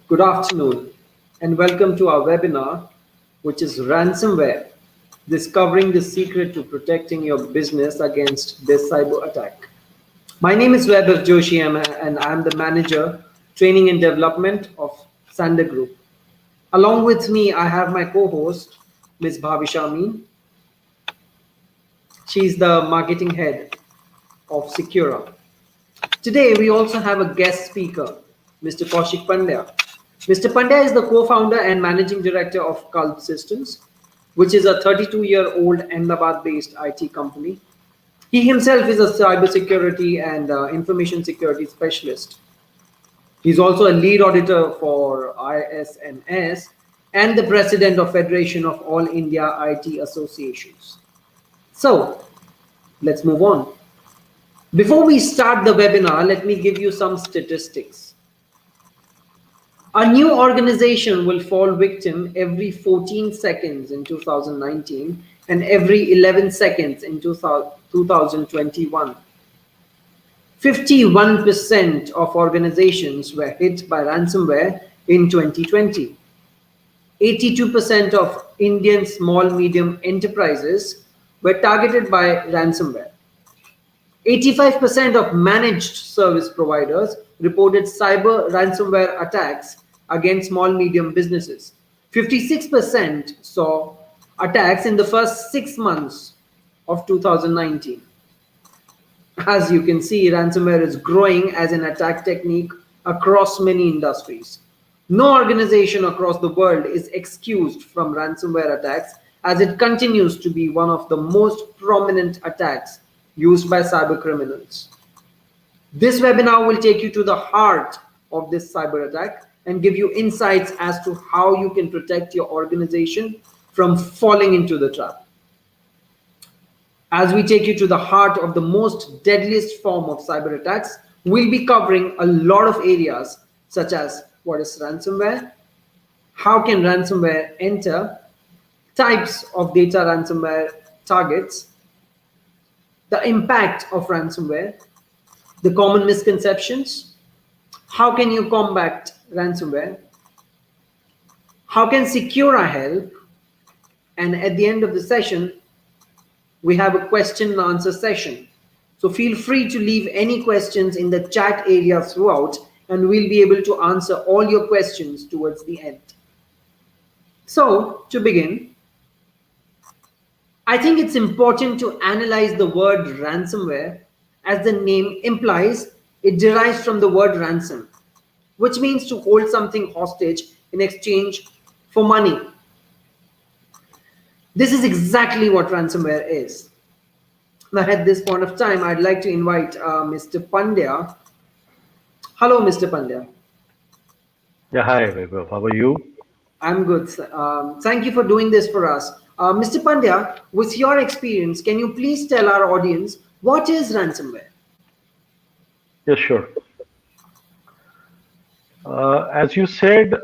Good afternoon, and welcome to our webinar, which is Ransomware, Discovering the Secret to Protecting Your Business Against this Cyber Attack. My name is Vaibhav Joshi, and I'm the Manager, Training and Development of Sander Group. Along with me, I have my co-host, Ms. Bhavisha Amin. She's the Marketing Head of Secura. Today, we also have a guest speaker, Mr. Kaushik Pandya. Mr. Pandya is the co-founder and managing director of Cult Systems, which is a 32-year-old Ahmedabad-based IT company. He himself is a cybersecurity and information security specialist. He's also a lead auditor for ISMS and the president of Federation of All India IT Associations. So, let's move on. Before we start the webinar, let me give you some statistics. A new organization will fall victim every 14 seconds in 2019 and every 11 seconds in 2021. 51% of organizations were hit by ransomware in 2020. 82% of Indian small-medium enterprises were targeted by ransomware. 85% of managed service providers reported cyber ransomware attacks against small-medium businesses. 56% saw attacks in the first 6 months of 2019. As you can see, ransomware is growing as an attack technique across many industries. No organization across the world is excused from ransomware attacks, as it continues to be one of the most prominent attacks used by cyber criminals. This webinar will take you to the heart of this cyber attack and give you insights as to how you can protect your organization from falling into the trap. As we take you to the heart of the most deadliest form of cyber attacks, we'll be covering a lot of areas such as what is ransomware, how can ransomware enter, types of data ransomware targets, the impact of ransomware, the common misconceptions, how can you combat ransomware, how can Secura help, and at the end of the session, we have a question and answer session. So feel free to leave any questions in the chat area throughout, and we'll be able to answer all your questions towards the end. So to begin, I think it's important to analyze the word ransomware. As the name implies, it derives from the word ransom, which means to hold something hostage in exchange for money. This is exactly what ransomware is. Now, at this point of time, I'd like to invite Mr. Pandya. Hello, Mr. Pandya. Yeah, hi, Vaibhav. How are you? I'm good. Thank you for doing this for us. Mr. Pandya, with your experience, can you please tell our audience what is ransomware? Yes, sure. As you said,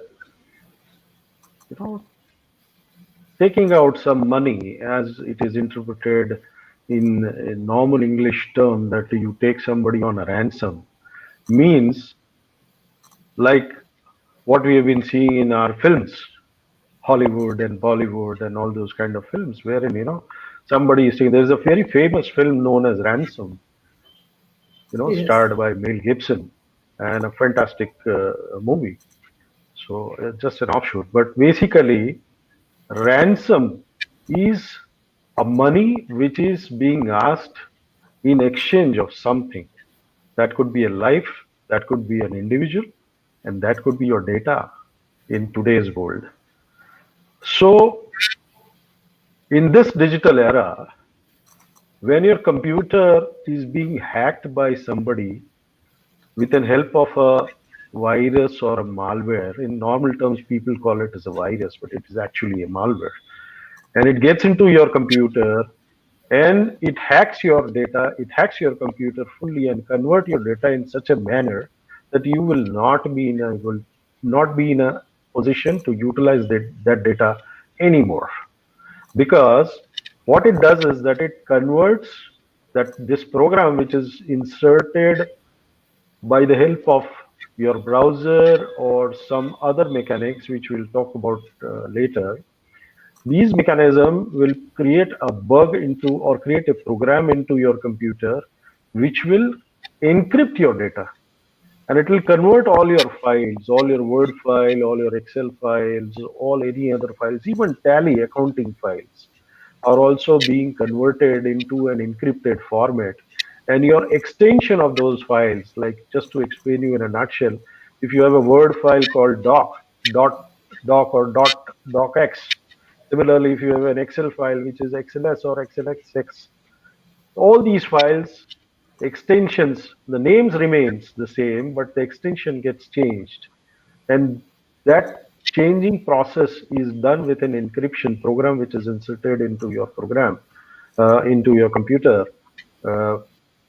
taking out some money, as it is interpreted in a normal English term, that you take somebody on a ransom, means like what we have been seeing in our films, Hollywood and Bollywood and all those kind of films, wherein somebody is saying, there's a very famous film known as Ransom, Yes. starred by Mel Gibson, and a fantastic movie. So just an offshoot, but basically ransom is a money which is being asked in exchange of something. That could be a life, that could be an individual, and that could be your data in today's world. So in this digital era, when your computer is being hacked by somebody with the help of a virus or a malware, in normal terms people call it as a virus, but it is actually a malware, and it gets into your computer and it hacks your data, it hacks your computer fully and convert your data in such a manner that you will not be in a position to utilize that data anymore. Because what it does is that it converts this program, which is inserted by the help of your browser or some other mechanics, which we'll talk about later, these mechanisms will create a bug into or create a program into your computer which will encrypt your data, and it will convert all your files, all your Word file, all your Excel files, all any other files, even Tally accounting files are also being converted into an encrypted format. And your extension of those files, like just to explain you in a nutshell, if you have a Word file called doc or docx, similarly, if you have an Excel file which is XLS or XLXX, all these files, extensions, the names remains the same, but the extension gets changed. And that changing process is done with an encryption program which is inserted into your program, into your computer, uh,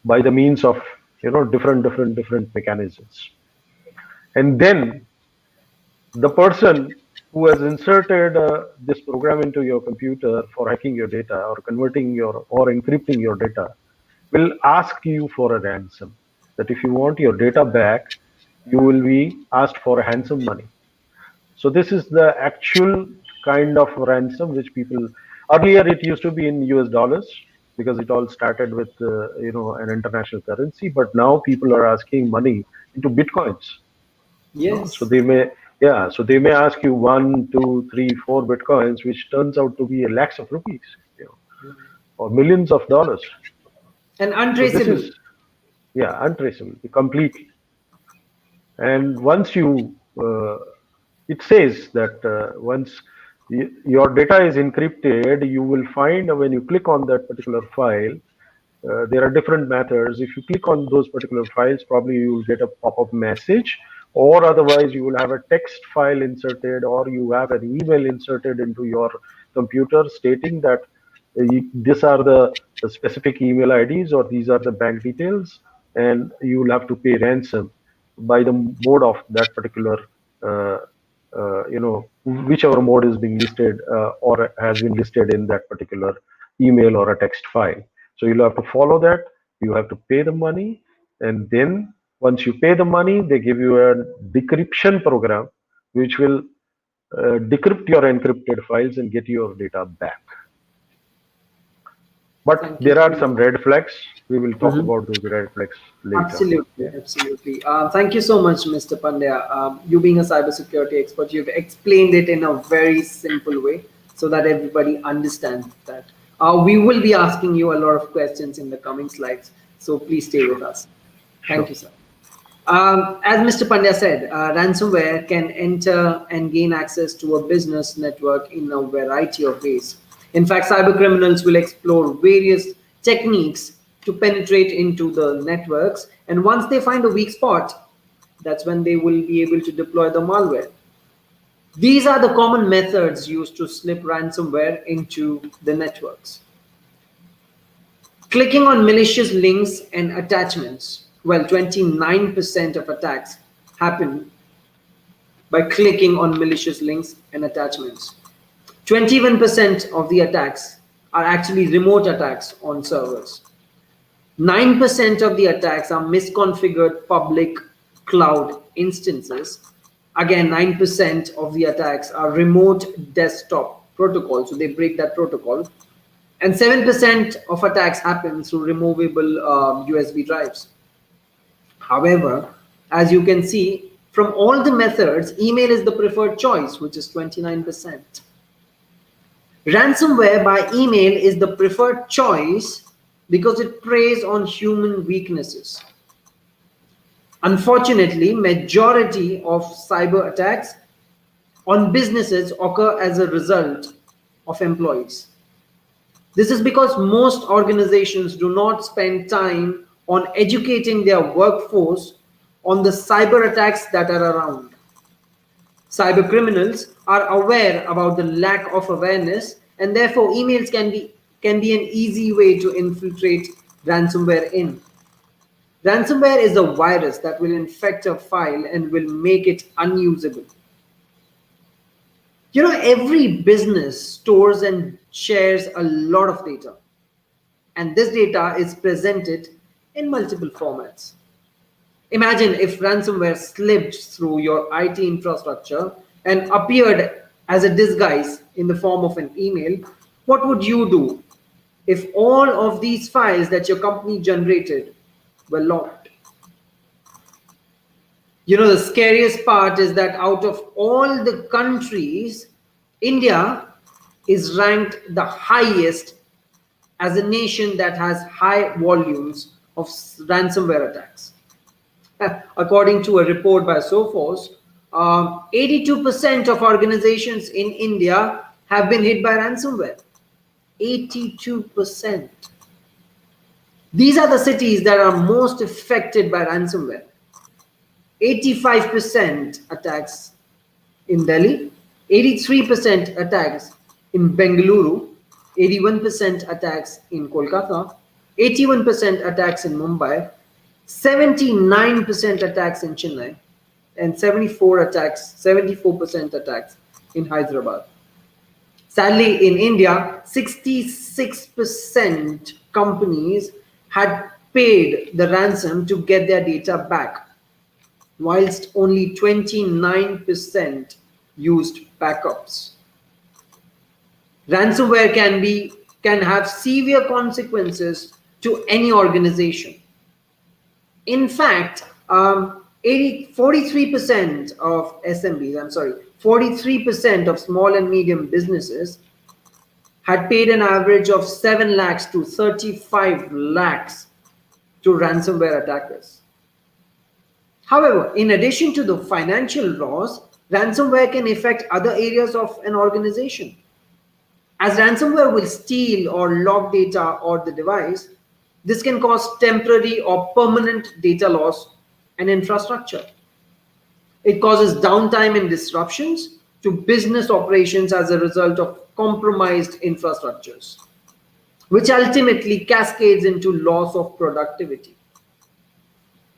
by the means of different mechanisms. And then the person who has inserted this program into your computer for hacking your data or converting your or encrypting your data will ask you for a ransom. That if you want your data back, you will be asked for a handsome money. So this is the actual kind of ransom which people, earlier it used to be in US dollars because it all started with an international currency, but now people are asking money into bitcoins. So Yes. they may ask you 1, 2, 3, 4 bitcoins, which turns out to be a lakhs of rupees, or millions of dollars. And So this untraceable. is, untraceable completely. And once it says that once your data is encrypted, you will find when you click on that particular file, there are different methods. If you click on those particular files, probably you will get a pop-up message, or otherwise you will have a text file inserted, or you have an email inserted into your computer stating that these are the specific email IDs or these are the bank details, and you will have to pay ransom by the mode of that particular, uh, whichever mode is being listed or has been listed in that particular email or a text file. So you'll have to follow that. You have to pay the money, and then once you pay the money, they give you a decryption program, which will decrypt your encrypted files and get your data back. But Thank you there so are much. some red flags. We will talk Mhm. about those red flags later. Absolutely, Okay. absolutely. Thank you so much, Mr. Pandya. You being a cybersecurity expert, you've explained it in a very simple way so that everybody understands that. We will be asking you a lot of questions in the coming slides, so please stay Sure. with us. Thank Sure. you, sir. As Mr. Pandya said, ransomware can enter and gain access to a business network in a variety of ways. In fact, cyber criminals will explore various techniques to penetrate into the networks, and once they find a weak spot, that's when they will be able to deploy the malware. These are the common methods used to slip ransomware into the networks. Clicking on malicious links and attachments. Well, 29% of attacks happen by clicking on malicious links and attachments. 21% of the attacks are actually remote attacks on servers. 9% of the attacks are misconfigured public cloud instances. Again, 9% of the attacks are remote desktop protocol, so they break that protocol. And 7% of attacks happen through removable USB drives. However, as you can see, from all the methods, email is the preferred choice, which is 29%. Ransomware by email is the preferred choice because it preys on human weaknesses. Unfortunately, majority of cyber attacks on businesses occur as a result of employees. This is because most organizations do not spend time on educating their workforce on the cyber attacks that are around. Cyber criminals are aware about the lack of awareness, and therefore emails can be an easy way to infiltrate ransomware in. Ransomware is a virus that will infect a file and will make it unusable. Every business stores and shares a lot of data, and this data is presented in multiple formats. Imagine if ransomware slipped through your IT infrastructure and appeared as a disguise in the form of an email. What would you do if all of these files that your company generated were locked? You know, the scariest part is that out of all the countries, India is ranked the highest as a nation that has high volumes of ransomware attacks. According to a report by Sophos, 82% of organizations in India have been hit by ransomware. 82%. These are the cities that are most affected by ransomware. 85% attacks in Delhi, 83% attacks in Bengaluru, 81% attacks in Kolkata, 81% attacks in Mumbai, 79% attacks in Chennai, and 74% attacks in Hyderabad. Sadly, in India, 66% companies had paid the ransom to get their data back, whilst only 29% used backups. Ransomware can have severe consequences to any organization. In fact, 43% of SMEs, 43% of small and medium businesses had paid an average of 7 lakhs to 35 lakhs to ransomware attackers. However, in addition to the financial loss, ransomware can affect other areas of an organization. As ransomware will steal or log data or the device, this can cause temporary or permanent data loss and infrastructure. It causes downtime and disruptions to business operations as a result of compromised infrastructures, which ultimately cascades into loss of productivity.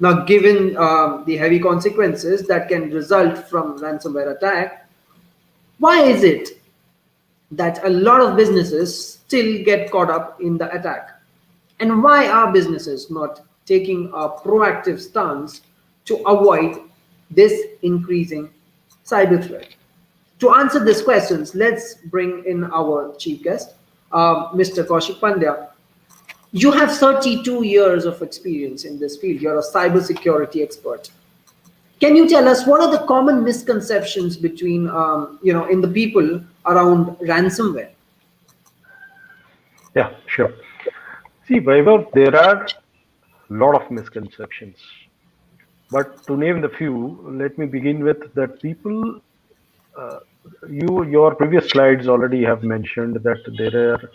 Now, given the heavy consequences that can result from ransomware attack, why is it that a lot of businesses still get caught up in the attack? And why are businesses not taking a proactive stance to avoid this increasing cyber threat? To answer these questions, let's bring in our chief guest, Mr. Kaushik Pandya. You have 32 years of experience in this field. You're a cybersecurity expert. Can you tell us what are the common misconceptions between, in the people around ransomware? Yeah, sure. See, Vaibhav, there are a lot of misconceptions. But to name the few, let me begin with that people, your previous slides already have mentioned that there are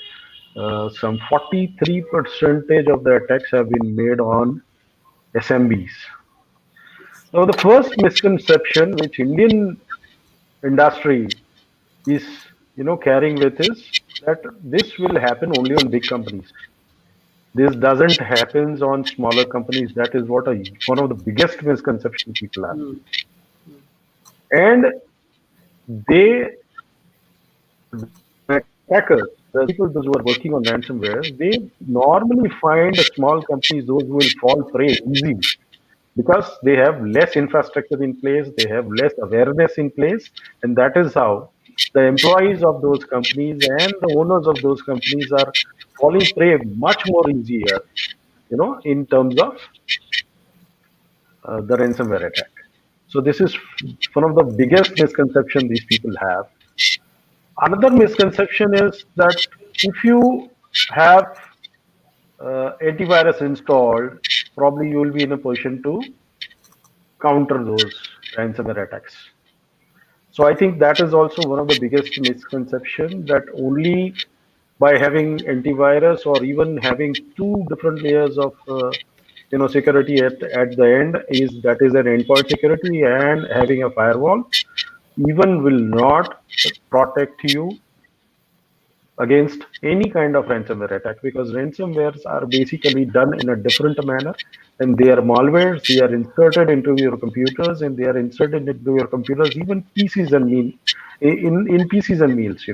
some 43% of the attacks have been made on SMEs. Now, the first misconception which Indian industry is, carrying with is that this will happen only on big companies. This doesn't happen on smaller companies. That is what one of the biggest misconceptions people have. And they, attackers, the people those who are working on ransomware, they normally find small companies those who will fall prey easily because they have less infrastructure in place, they have less awareness in place, and that is how the employees of those companies and the owners of those companies are falling prey much more easier, in terms of the ransomware attack. So this is one of the biggest misconceptions these people have. Another misconception is that if you have antivirus installed, probably you will be in a position to counter those ransomware attacks. So I think that is also one of the biggest misconceptions, that only by having antivirus or even having two different layers of security at the end that is an endpoint security, and having a firewall even will not protect you against any kind of ransomware attack, because ransomwares are basically done in a different manner, and they are malwares. They are inserted into your computers, and they are inserted into your computers, even PCs and in PCs and meals,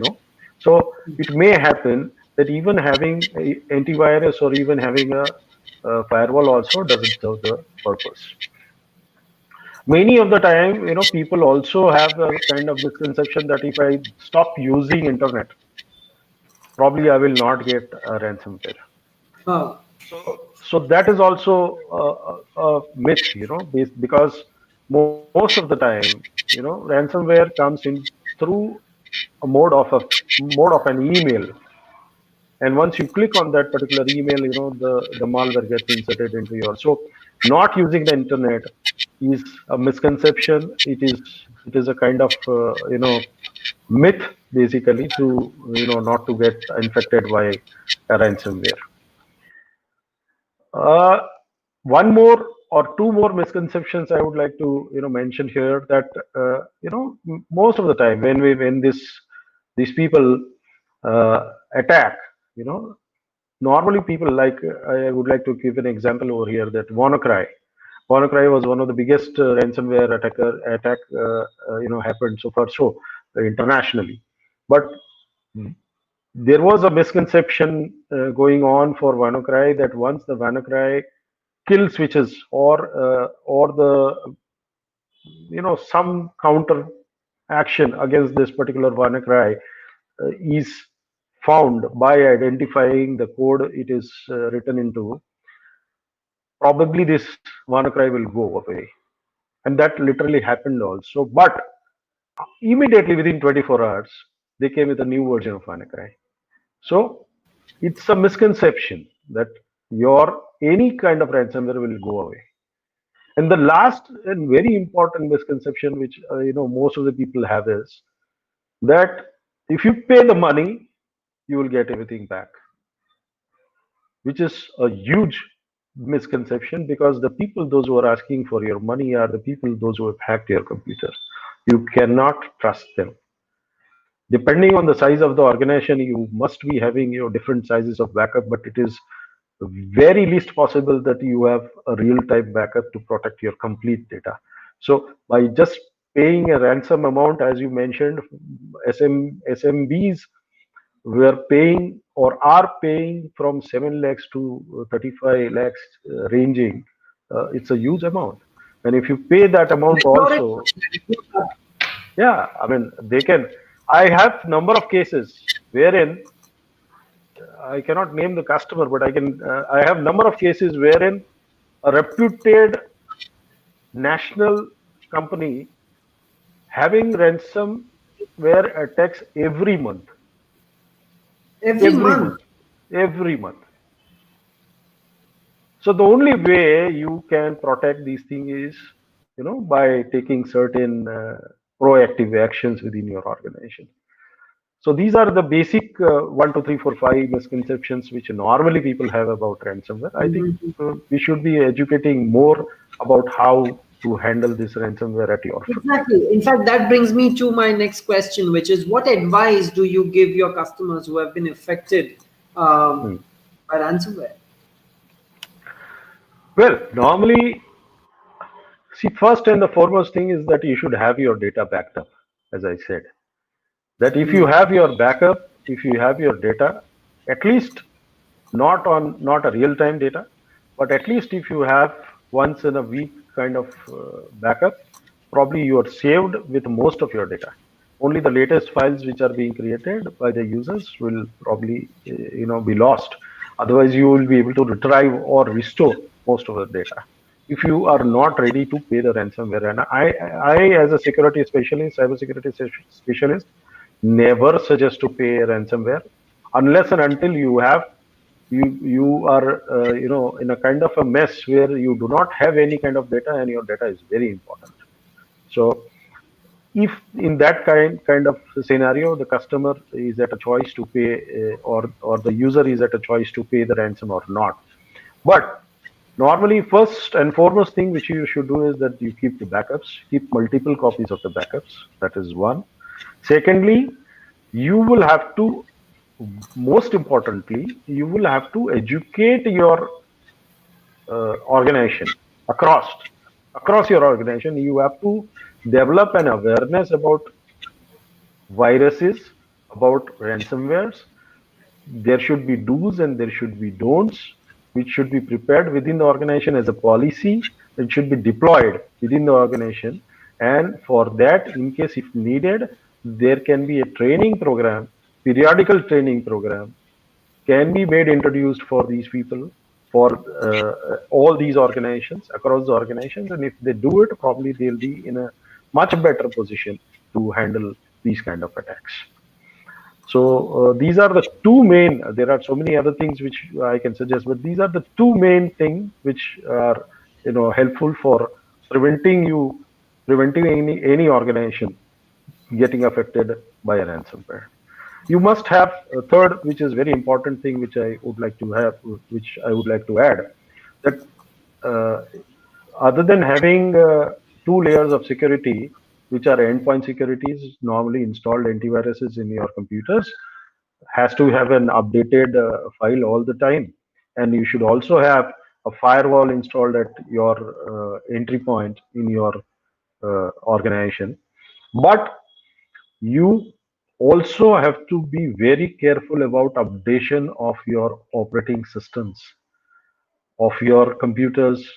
So it may happen that even having antivirus or even having a firewall also doesn't serve the purpose. Many of the time, people also have a kind of misconception that if I stop using internet, probably I will not get a ransomware. Huh. So that is also a myth, because most of the time, ransomware comes in through a mode of an email. And once you click on that particular email, the malware gets inserted into your. So not using the internet is a misconception. It is a kind of myth, basically, to not to get infected by a ransomware. uh, One more or two more misconceptions I would like to mention here, that most of the time when these people attack, you know normally people, like, I would like to give an example over here, that WannaCry was one of the biggest ransomware attack happened so far, so internationally. But there was a misconception going on for WannaCry, that once the WannaCry kill switches, or the some counter action against this particular WannaCry is found by identifying the code it is written into, probably this WannaCry will go away. And that literally happened also. But immediately within 24 hours, they came with a new version of WannaCry. So it's a misconception that your any kind of ransomware will go away. And the last and very important misconception, which most of the people have, is that if you pay the money, you will get everything back, which is a huge misconception, because the people, those who are asking for your money, are the people, those who have hacked your computer. You cannot trust them. Depending on the size of the organization, you must be having different sizes of backup, but it is very least possible that you have a real-time backup to protect your complete data. So by just paying a ransom amount, as you mentioned, SMBs were paying or are paying from 7 lakhs to 35 lakhs, ranging. It's a huge amount. And if you pay that amount also, yeah, I mean, they can. I have number of cases wherein I cannot name the customer, but I have number of cases wherein a reputed national company having ransomware attacks every month, Every every month. month, every month. So the only way you can protect these things is, by taking certain proactive actions within your organization. So these are the basic 1, 2, 3, 4, 5 misconceptions which normally people have about ransomware. I think Mhm. we should be educating more about how to handle this ransomware at your front. Exactly. In fact, that brings me to my next question, which is, what advice do you give your customers who have been affected Hmm. by ransomware? Well, normally, see, first and the foremost thing is that you should have your data backed up, as I said. That if you have your backup, if you have your data, at least not a real time data, but at least if you have once in a week kind of backup, probably you are saved with most of your data. Only the latest files which are being created by the users will probably be lost. Otherwise, you will be able to retrieve or restore most of the data if you are not ready to pay the ransomware. And I as a security specialist, cybersecurity specialist, never suggest to pay ransomware unless and until you are in a kind of a mess where you do not have any kind of data and your data is very important. So if in that kind of scenario, the customer is at a choice to pay, or the user is at a choice to pay the ransom or not. But normally, first and foremost thing which you should do is that you keep the backups, keep multiple copies of the backups. That is one. Secondly, you will have to, most importantly, you will have to educate your organization across your organization. You have to develop an awareness about viruses, about ransomwares. There should be do's and there should be don'ts, which should be prepared within the organization as a policy, it should be deployed within the organization. And for that, in case if needed, there can be a training program, periodical training program can be made introduced for these people, for all these organizations, across the organizations. And if they do it, probably they'll be in a much better position to handle these kind of attacks. So these are the two main. There are so many other things which I can suggest, but these are the two main things which are helpful for preventing you preventing any organization getting affected by a ransomware. You must have a third, which is very important thing, which I would like to have, which I would like to add, that uh, other than having two layers of security, which are endpoint securities, normally installed antiviruses in your computers, has to have an updated file all the time. And you should also have a firewall installed at your entry point in your organization. But you also have to be very careful about updation of your operating systems of your computers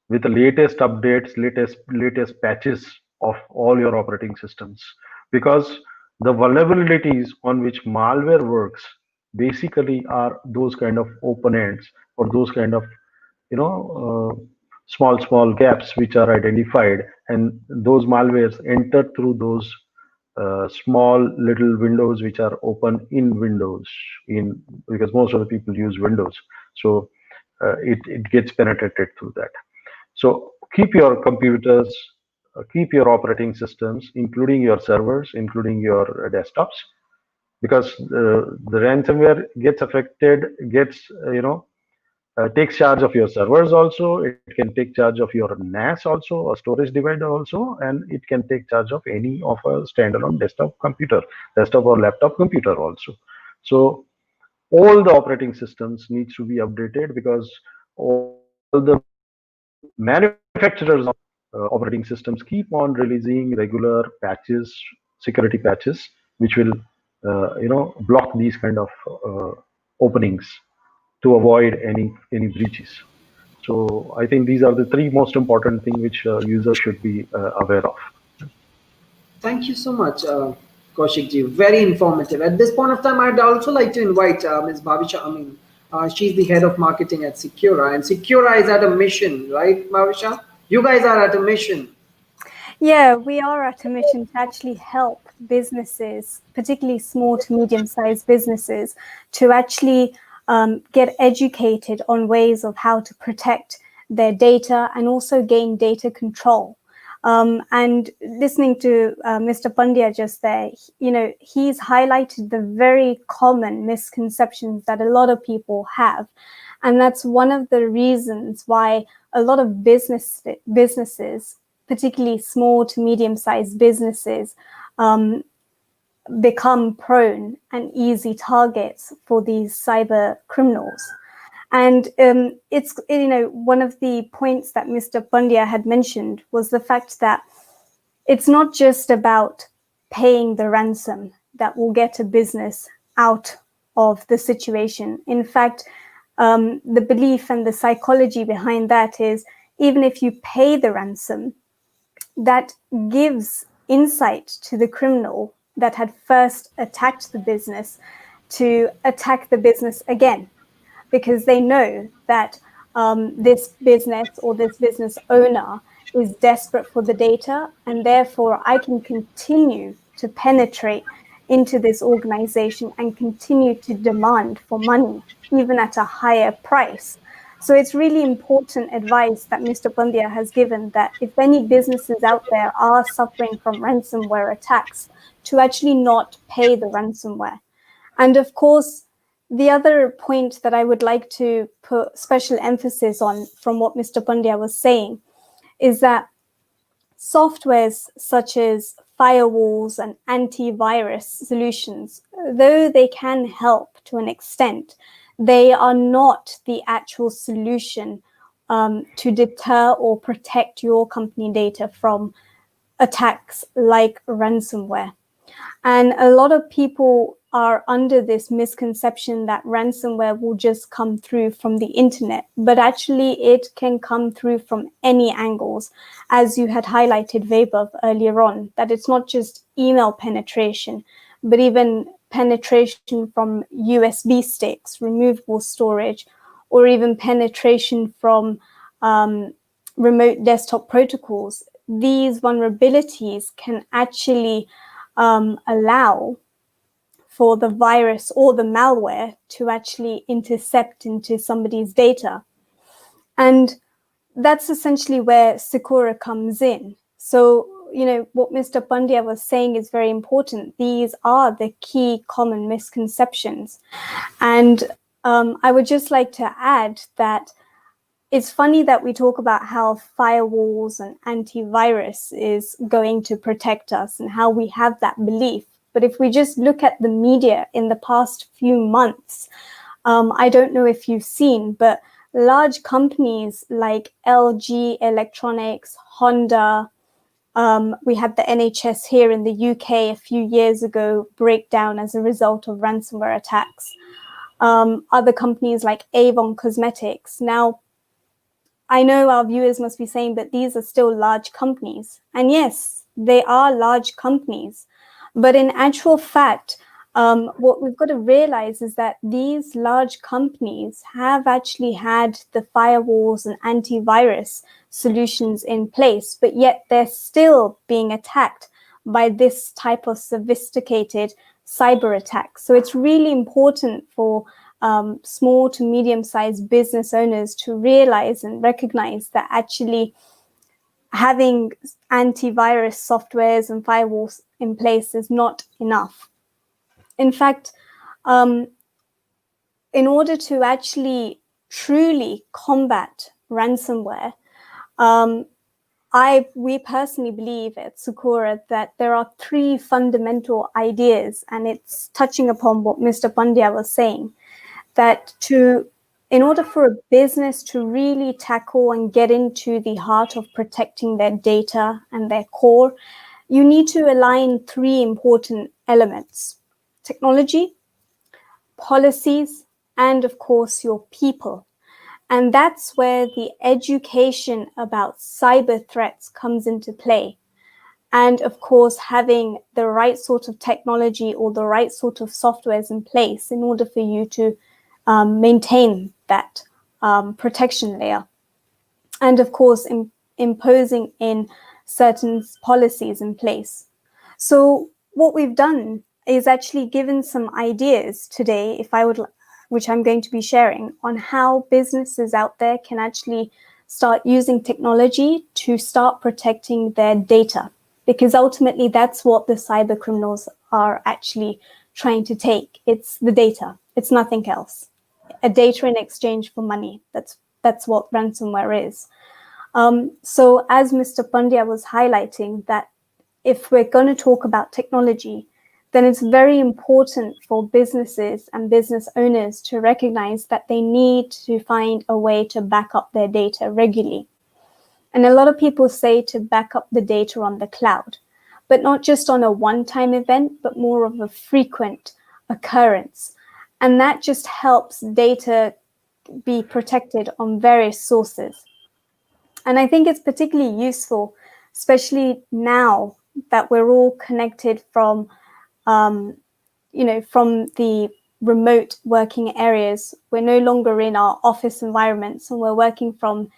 with the latest updates, latest patches of all your operating systems, because the vulnerabilities on which malware works basically are those kind of open ends, or those kind of you know small gaps which are identified, and those malwares enter through those small little windows which are open in Windows, in because most of the people use Windows. So it gets penetrated through that. So keep your computers, keep your operating systems, including your servers, including your desktops, because the ransomware gets affected, gets takes charge of your servers also. It can take charge of your NAS also, a storage divider also, and it can take charge of any of a standalone desktop or laptop computer also. So all the operating systems needs to be updated, because all the manufacturers of operating systems keep on releasing regular patches, security patches, which will block these kind of openings to avoid any breaches. So I think these are the three most important things which users should be aware of. Thank you so much, Kaushik ji. Very informative. At this point of time, I'd also like to invite Ms. Bhavisha. She's the head of marketing at Secura, and Secura is at a mission, right, Bhavisha? You guys are at a mission. Yeah, we are at a mission to actually help businesses, particularly small to medium-sized businesses, to actually get educated on ways of how to protect their data and also gain data control. And listening to Mr. Pandya just there, he's highlighted the very common misconceptions that a lot of people have. And that's one of the reasons why a lot of businesses, particularly small to medium-sized businesses, become prone and easy targets for these cyber criminals. And it's one of the points that Mr. Pandya had mentioned was the fact that it's not just about paying the ransom that will get a business out of the situation. In fact, the belief and the psychology behind that is, even if you pay the ransom, that gives insight to the criminal that had first attacked the business to attack the business again, because they know that this business or this business owner is desperate for the data, and therefore I can continue to penetrate into this organization and continue to demand for money, even at a higher price. So it's really important advice that Mr. Pandya has given, that if any businesses out there are suffering from ransomware attacks, to actually not pay the ransomware. And of course, the other point that I would like to put special emphasis on from what Mr. Pandya was saying is that softwares such as firewalls and antivirus solutions, though they can help to an extent, they are not the actual solution to deter or protect your company data from attacks like ransomware. And a lot of people are under this misconception that ransomware will just come through from the internet, but actually it can come through from any angles. As you had highlighted, Vaibhav, earlier on, that it's not just email penetration, but even penetration from USB sticks, removable storage, or even penetration from remote desktop protocols. These vulnerabilities can actually allow for the virus or the malware to actually intercept into somebody's data. And that's essentially where Secura comes in. So, what Mr. Pandya was saying is very important. These are the key common misconceptions. And I would just like to add that it's funny that we talk about how firewalls and antivirus is going to protect us and how we have that belief. But if we just look at the media in the past few months, I don't know if you've seen, but large companies like LG Electronics, Honda, we had the NHS here in the UK a few years ago break down as a result of ransomware attacks. Other companies like Avon Cosmetics. Now, I know our viewers must be saying, but these are still large companies. And yes, they are large companies. But in actual fact, what we've got to realize is that these large companies have actually had the firewalls and antivirus solutions in place, but yet they're still being attacked by this type of sophisticated cyber attack. So it's really important for small to medium-sized business owners to realize and recognize that actually having antivirus softwares and firewalls in place is not enough. In fact, in order to actually truly combat ransomware, we personally believe at Sakura that there are 3 fundamental ideas, and it's touching upon what Mr. Pandya was saying, that in order for a business to really tackle and get into the heart of protecting their data and their core, you need to align 3 important elements: technology, policies, and of course your people. And that's where the education about cyber threats comes into play. And of course, having the right sort of technology or the right sort of softwares in place in order for you to maintain that protection layer. And of course, imposing in certain policies in place. So what we've done is actually given some ideas today, which I'm going to be sharing, on how businesses out there can actually start using technology to start protecting their data. Because ultimately, that's what the cyber criminals are actually trying to take. It's the data. It's nothing else. A data in exchange for money. That's what ransomware is. So as Mr. Pandya was highlighting, that if we're going to talk about technology, then it's very important for businesses and business owners to recognize that they need to find a way to back up their data regularly. And a lot of people say to back up the data on the cloud, but not just on a one-time event, but more of a frequent occurrence. And that just helps data be protected on various sources. And I think it's particularly useful, especially now that we're all connected from the remote working areas. We're no longer in our office environments and we're working from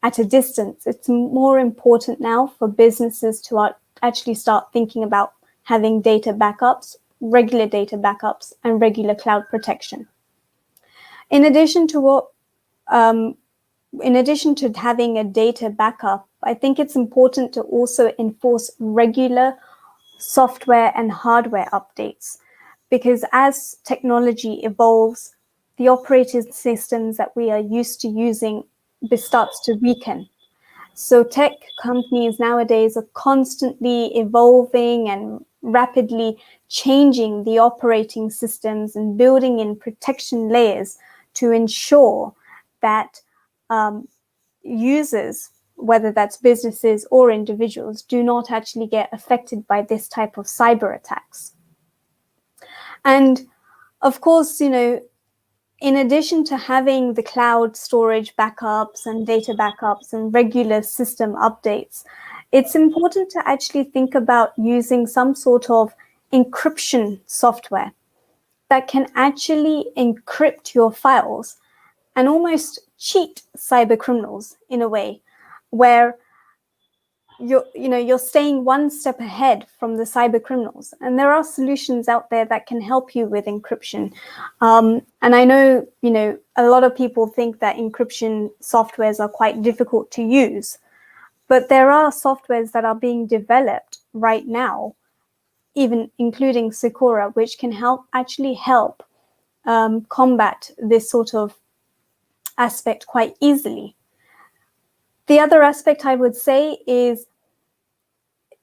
at a distance. It's more important now for businesses to actually start thinking about having data backups, regular data backups, and regular cloud protection. In addition to having a data backup, I think it's important to also enforce regular software and hardware updates, because as technology evolves, the operating systems that we are used to using starts to weaken. So tech companies nowadays are constantly evolving and rapidly changing the operating systems and building in protection layers to ensure that users whether that's businesses or individuals, do not actually get affected by this type of cyber attacks. And of course, in addition to having the cloud storage backups and data backups and regular system updates, it's important to actually think about using some sort of encryption software that can actually encrypt your files and almost cheat cyber criminals in a way where you're staying one step ahead from the cyber criminals. And there are solutions out there that can help you with encryption. And I know, a lot of people think that encryption softwares are quite difficult to use, but there are softwares that are being developed right now, even including Secura, which can actually help combat this sort of aspect quite easily. The other aspect I would say is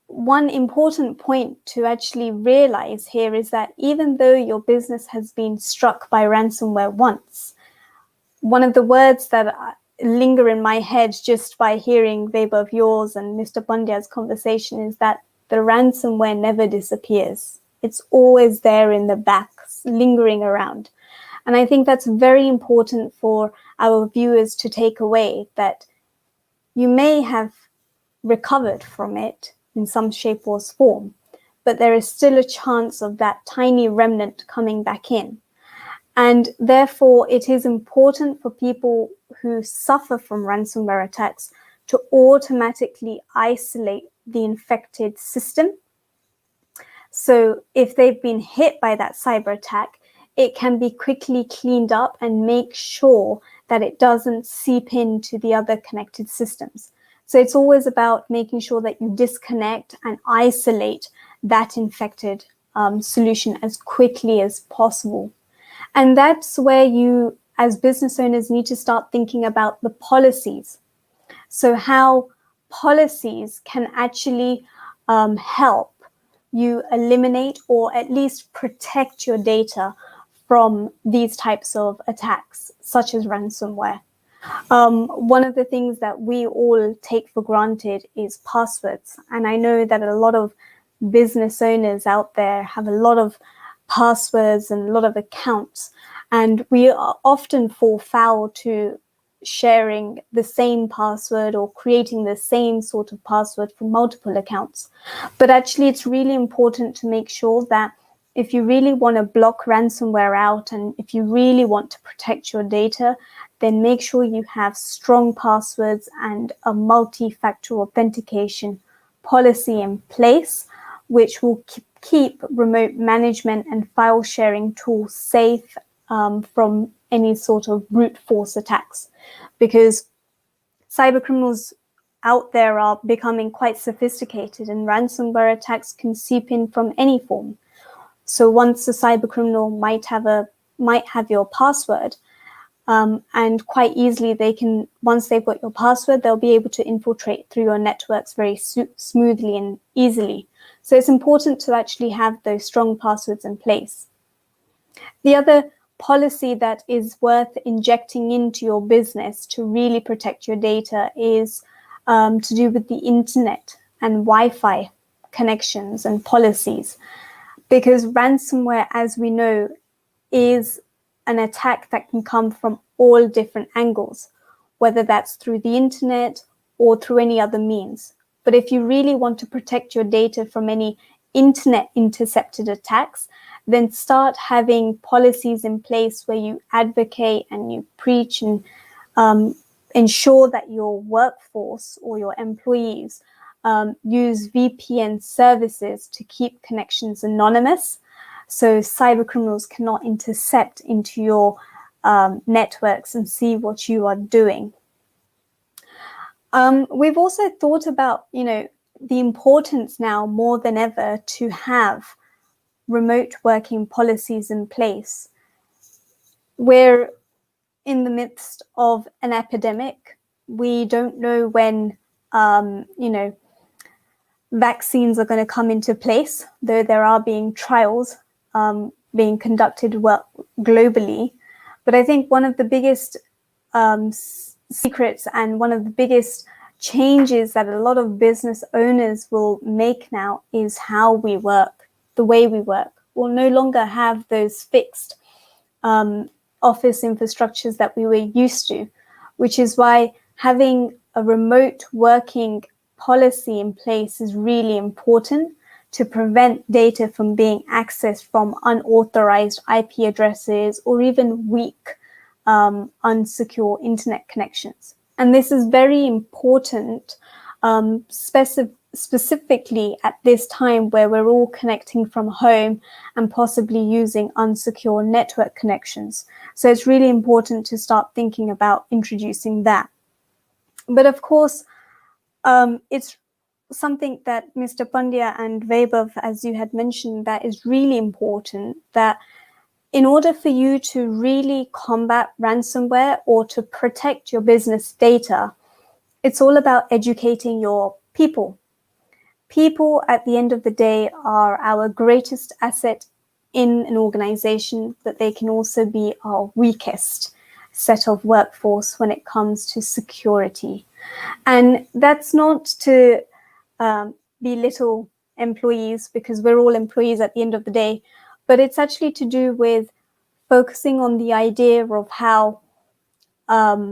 one important point to actually realize here is that even though your business has been struck by ransomware once, one of the words that linger in my head just by hearing both yours and Mr. Pandya's conversation is that the ransomware never disappears. It's always there in the back, lingering around. And I think that's very important for our viewers to take away, that you may have recovered from it in some shape or form, but there is still a chance of that tiny remnant coming back in. And therefore, it is important for people who suffer from ransomware attacks to automatically isolate the infected system. So if they've been hit by that cyber attack, it can be quickly cleaned up and make sure that it doesn't seep into the other connected systems. So it's always about making sure that you disconnect and isolate that infected solution as quickly as possible. And that's where you, as business owners, need to start thinking about the policies. So how policies can actually help you eliminate or at least protect your data from these types of attacks, such as ransomware. One of the things that we all take for granted is passwords. And I know that a lot of business owners out there have a lot of passwords and a lot of accounts. And we often fall foul to sharing the same password or creating the same sort of password for multiple accounts. But actually, it's really important to make sure that if you really want to block ransomware out and if you really want to protect your data, then make sure you have strong passwords and a multi-factor authentication policy in place, which will keep remote management and file sharing tools safe from any sort of brute force attacks. Because cyber criminals out there are becoming quite sophisticated and ransomware attacks can seep in from any form. So once a cyber criminal might have your password, and quite easily they can, once they've got your password, they'll be able to infiltrate through your networks very smoothly and easily. So it's important to actually have those strong passwords in place. The other policy that is worth injecting into your business to really protect your data is to do with the internet and Wi-Fi connections and policies. Because ransomware, as we know, is an attack that can come from all different angles, whether that's through the internet or through any other means. But if you really want to protect your data from any internet intercepted attacks, then start having policies in place where you advocate and you preach and ensure that your workforce or your employees use VPN services to keep connections anonymous, so cyber criminals cannot intercept into your networks and see what you are doing. We've also thought about, the importance now more than ever to have remote working policies in place. We're in the midst of an epidemic. We don't know when, vaccines are going to come into place, though there are being trials being conducted globally. But I think one of the biggest secrets and one of the biggest changes that a lot of business owners will make now is how we work, the way we work. We'll no longer have those fixed office infrastructures that we were used to, which is why having a remote working policy in place is really important to prevent data from being accessed from unauthorized IP addresses or even weak, unsecure internet connections. And this is very important, specifically at this time where we're all connecting from home and possibly using unsecure network connections. So it's really important to start thinking about introducing that. But of course, it's something that Mr. Pandya and Vaibhav, as you had mentioned, that is really important, that in order for you to really combat ransomware or to protect your business data, it's all about educating your people. People, at the end of the day, are our greatest asset in an organization, but they can also be our weakest set of workforce when it comes to security. And that's not to belittle employees, because we're all employees at the end of the day, but it's actually to do with focusing on the idea of how, the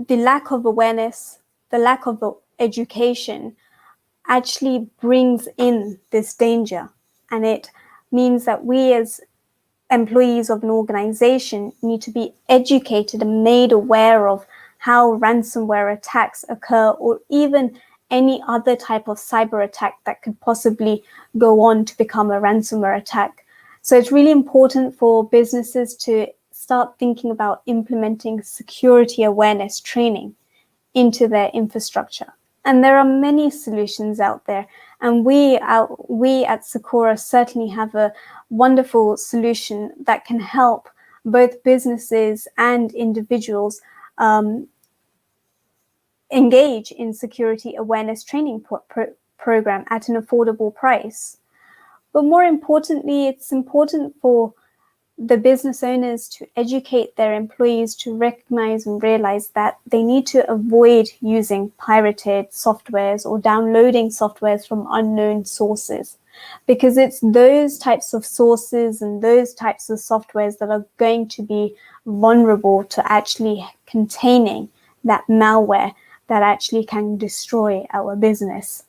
lack of awareness, the lack of education actually brings in this danger. And it means that we as employees of an organization need to be educated and made aware of how ransomware attacks occur, or even any other type of cyber attack that could possibly go on to become a ransomware attack. So it's really important for businesses to start thinking about implementing security awareness training into their infrastructure. And there are many solutions out there. And we at Sakura certainly have a wonderful solution that can help both businesses and individuals engage in security awareness training program at an affordable price. But more importantly, it's important for the business owners to educate their employees to recognize and realize that they need to avoid using pirated softwares or downloading softwares from unknown sources, because it's those types of sources and those types of softwares that are going to be vulnerable to actually containing that malware that actually can destroy our business.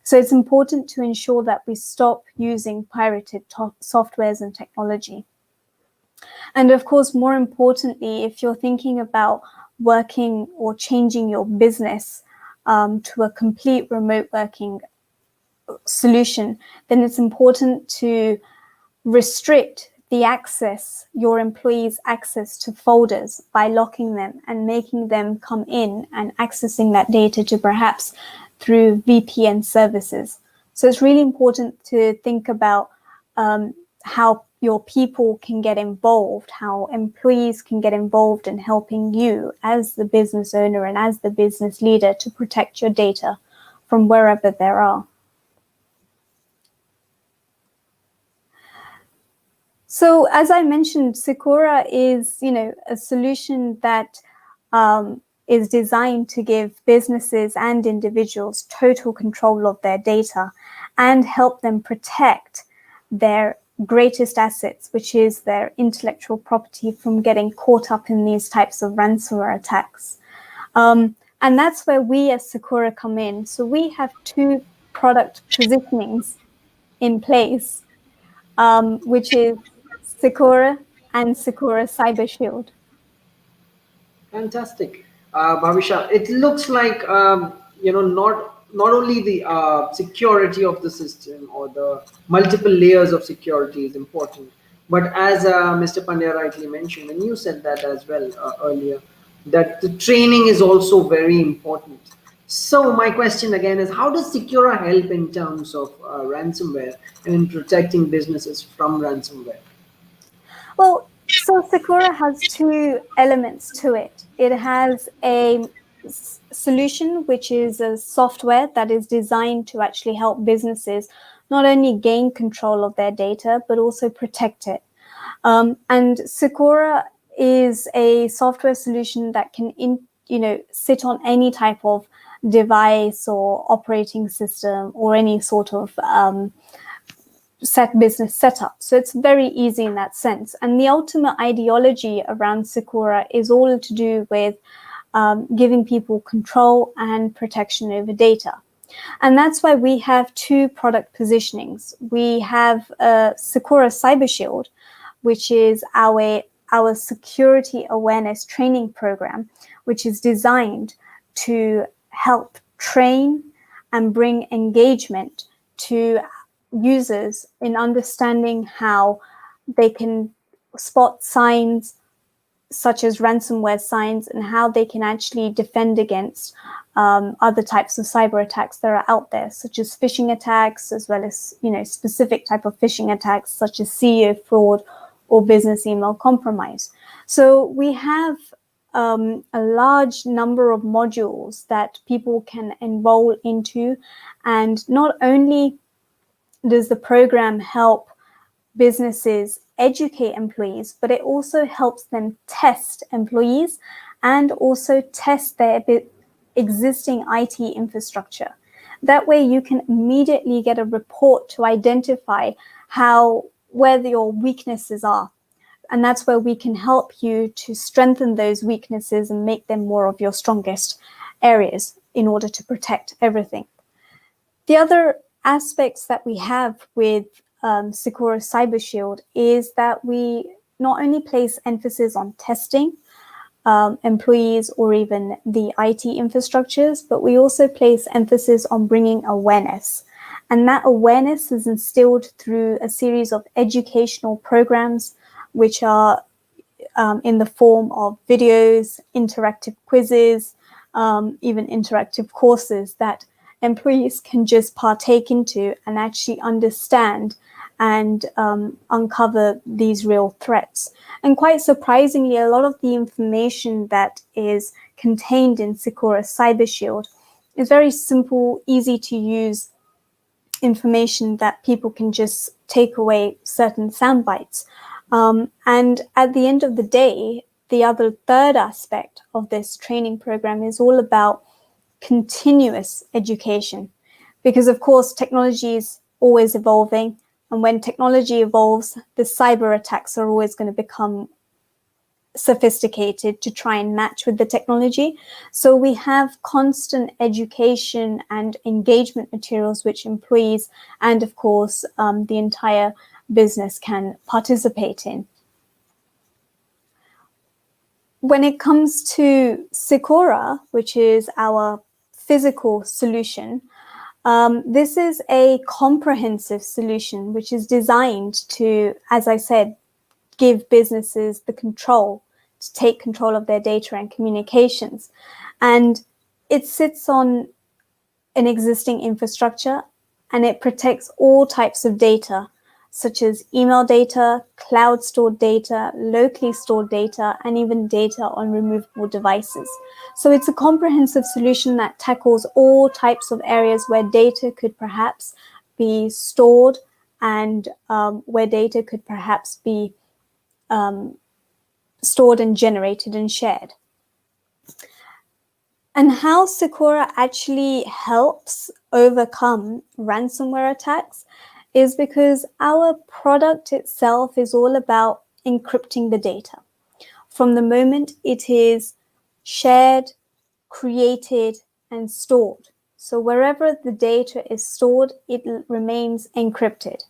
So it's important to ensure that we stop using pirated softwares and technology. And of course, more importantly, if you're thinking about working or changing your business to a complete remote working solution, then it's important to restrict your employees' access to folders by locking them and making them come in and accessing that data to perhaps through VPN services. So it's really important to think about how your people can get involved, how employees can get involved in helping you as the business owner and as the business leader to protect your data from wherever they are. So as I mentioned, Secura is, a solution that is designed to give businesses and individuals total control of their data and help them protect their greatest assets, which is their intellectual property, from getting caught up in these types of ransomware attacks. And that's where we as Sakura come in. So we have two product positionings in place, which is Sakura and Sakura Cybershield. Fantastic. Bhavisha, it looks like, not only the security of the system or the multiple layers of security is important, but as Mr. Pandya rightly mentioned, and you said that as well earlier, that the training is also very important. So my question again is, how does Secura help in terms of ransomware and in protecting businesses from ransomware? Well, so Sakura has two elements to it. It has a solution, which is a software that is designed to actually help businesses not only gain control of their data, but also protect it. And Sakura is a software solution that can sit on any type of device or operating system or any sort of business setup. So it's very easy in that sense. And the ultimate ideology around Sakura is all to do with giving people control and protection over data. And that's why we have two product positionings. We have Sakura Cybershield, which is our security awareness training program, which is designed to help train and bring engagement to users in understanding how they can spot signs such as ransomware signs and how they can actually defend against other types of cyber attacks that are out there, such as phishing attacks, as well as specific type of phishing attacks such as CEO fraud or business email compromise. So we have a large number of modules that people can enroll into, and not only does the program help businesses educate employees, but it also helps them test employees and also test their existing IT infrastructure. That way you can immediately get a report to identify where your weaknesses are. And that's where we can help you to strengthen those weaknesses and make them more of your strongest areas in order to protect everything. The other aspects that we have with Sakura Cybershield is that we not only place emphasis on testing employees or even the IT infrastructures, but we also place emphasis on bringing awareness. And that awareness is instilled through a series of educational programs, which are in the form of videos, interactive quizzes, even interactive courses that employees can just partake into and actually understand and uncover these real threats. And quite surprisingly, a lot of the information that is contained in Sakura Cybershield is very simple, easy to use information that people can just take away certain sound bites. And at the end of the day, the third aspect of this training program is all about continuous education, because of course technology is always evolving, and when technology evolves, the cyber attacks are always going to become sophisticated to try and match with the technology. So we have constant education and engagement materials which employees and of course the entire business can participate in. When it comes to Secura, which is our physical solution, this is a comprehensive solution which is designed to, as I said, give businesses the control to take control of their data and communications. And it sits on an existing infrastructure, and it protects all types of data, such as email data, cloud stored data, locally stored data, and even data on removable devices. So it's a comprehensive solution that tackles all types of areas where data could perhaps be stored and where data could perhaps be stored and generated and shared. And how Secura actually helps overcome ransomware attacks is because our product itself is all about encrypting the data. From the moment it is shared, created, and stored. So wherever the data is stored, it remains encrypted.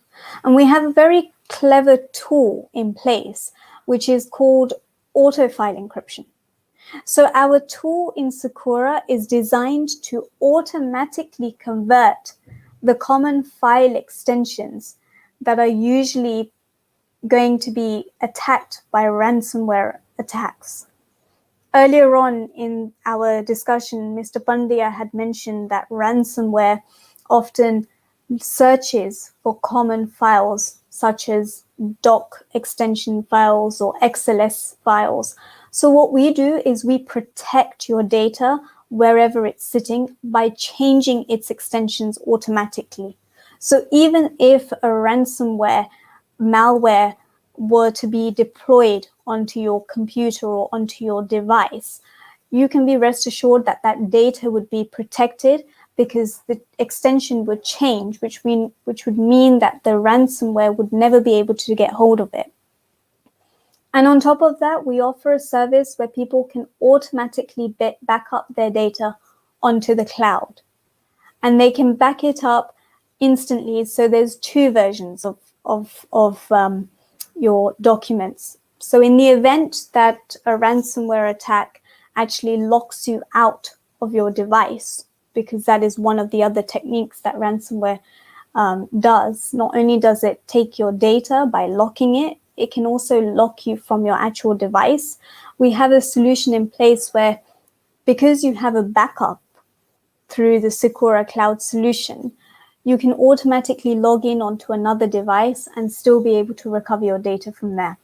And we have a very clever tool in place, which is called Autofile Encryption. So our tool in Secura is designed to automatically convert the common file extensions that are usually going to be attacked by ransomware attacks. Earlier on in our discussion, Mr. Pandya had mentioned that ransomware often searches for common files such as doc extension files or XLS files. So what we do is we protect your data wherever it's sitting by changing its extensions automatically. So even if a ransomware malware were to be deployed onto your computer or onto your device, you can be rest assured that that data would be protected, because the extension would change, which would mean that the ransomware would never be able to get hold of it. And on top of that, we offer a service where people can automatically back up their data onto the cloud. And they can back it up instantly. So there's two versions of your documents. So in the event that a ransomware attack actually locks you out of your device, because that is one of the other techniques that ransomware does. Not only does it take your data by locking it, it can also lock you from your actual device. We have a solution in place where, because you have a backup through the Sakura cloud solution, you can automatically log in onto another device and still be able to recover your data from there.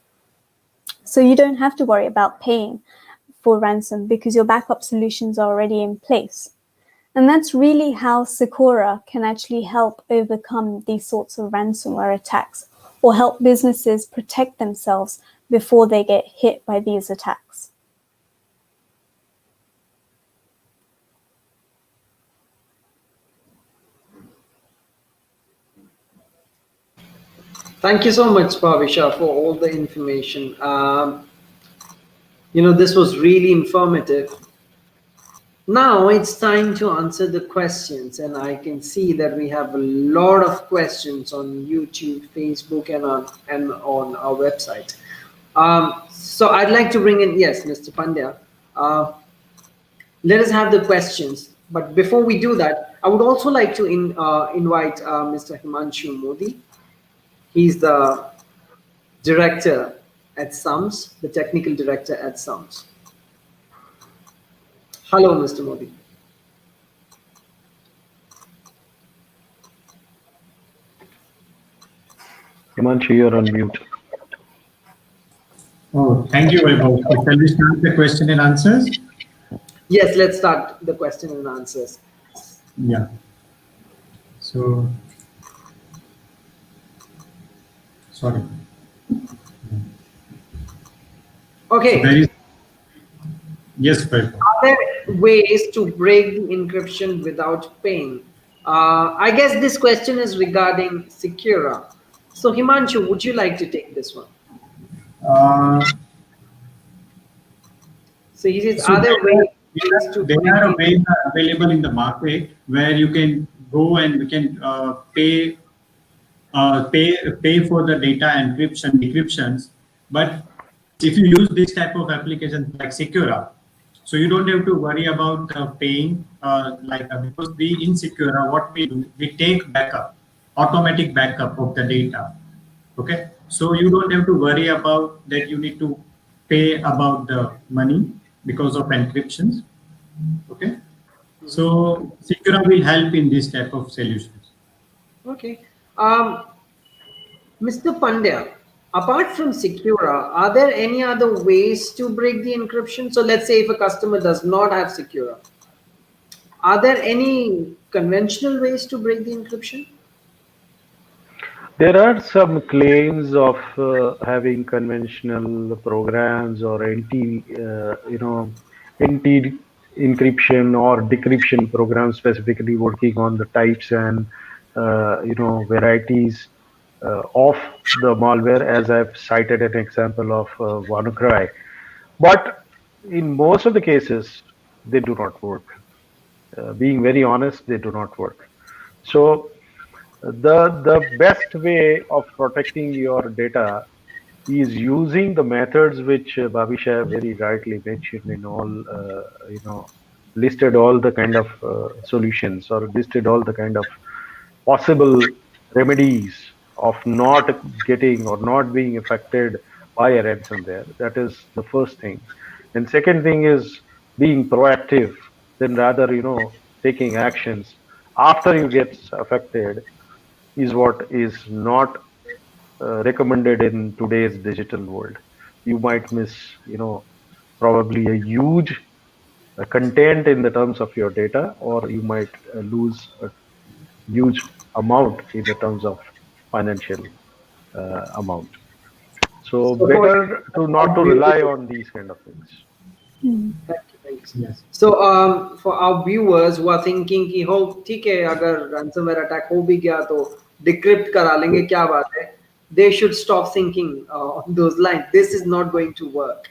So you don't have to worry about paying for ransom, because your backup solutions are already in place. And that's really how Secura can actually help overcome these sorts of ransomware attacks, or help businesses protect themselves before they get hit by these attacks. Thank you so much, Bhavisha, for all the information. This was really informative. Now it's time to answer the questions, and I can see that we have a lot of questions on YouTube, Facebook, and on our website. So I'd like to bring in, yes, Mr. Pandya. Let us have the questions. But before we do that, I would also like to invite Mr. Himanshu Modi. He's the director at SUMS, the technical director at SUMS. Hello, Mr. Modi. Himanshu, you're on mute. Oh, thank you, Vaibhav. Shall we start the question and answers? Yes, let's start the question and answers. Yeah. So, sorry. Okay. So yes, Vaibhav. Are there ways to break the encryption without paying? I guess this question is regarding Secura. So Himanshu, would you like to take this one? So he says, So are there ways to there are ways available in the market where you can go and you can pay for the data decryptions, but if you use this type of applications like Secura, so you don't have to worry about paying because in Secura, what we do, we take automatic backup of the data. Okay, so you don't have to worry about that you need to pay about the money because of encryptions. Okay, so Secura will help in this type of solutions. Okay. Mr. Pandya, apart from Secura, are there any other ways to break the encryption? So let's say if a customer does not have Secura, are there any conventional ways to break the encryption? There are some claims of having conventional programs or anti-encryption or decryption programs specifically working on the types and varieties of the malware, as I've cited an example of WannaCry. But in most of the cases, they do not work. Being very honest, they do not work. So the best way of protecting your data is using the methods which Bhavisha very rightly mentioned in all, listed all the kind of solutions, or listed all the kind of possible remedies of not getting or not being affected by a ransomware. That is the first thing. And second thing is being proactive, then rather, taking actions after you get affected is what is not recommended in today's digital world. You might miss, probably a huge content in the terms of your data, or you might lose a huge amount in the terms of financial amount. So better to not to rely on these kind of things. Thank you. Yes. So for our viewers who are thinking कि हो ठीक है अगर ransomware attack हो भी गया तो decrypt करा लेंगे क्या बात है, they should stop thinking on those lines. This is not going to work.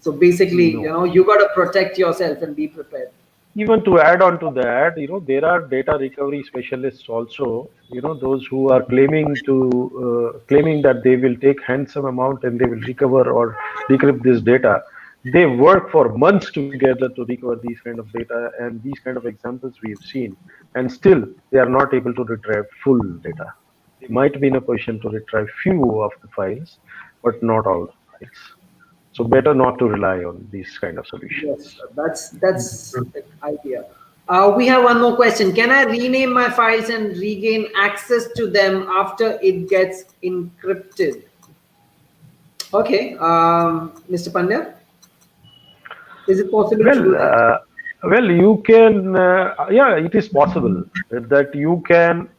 So basically, No. you got to protect yourself and be prepared. Even to add on to that, there are data recovery specialists also, those who are claiming that they will take handsome amount and they will recover or decrypt this data. They work for months together to recover these kind of data, and these kind of examples we have seen, and still they are not able to retrieve full data. They might be in a position to retrieve few of the files, but not all the files. So better not to rely on these kind of solutions. Yes, that's the idea. We have one more question. Can I rename my files and regain access to them after it gets encrypted? Okay, Mr. Pandya, is it possible to do that? Well, you can, yeah, it is possible that you can,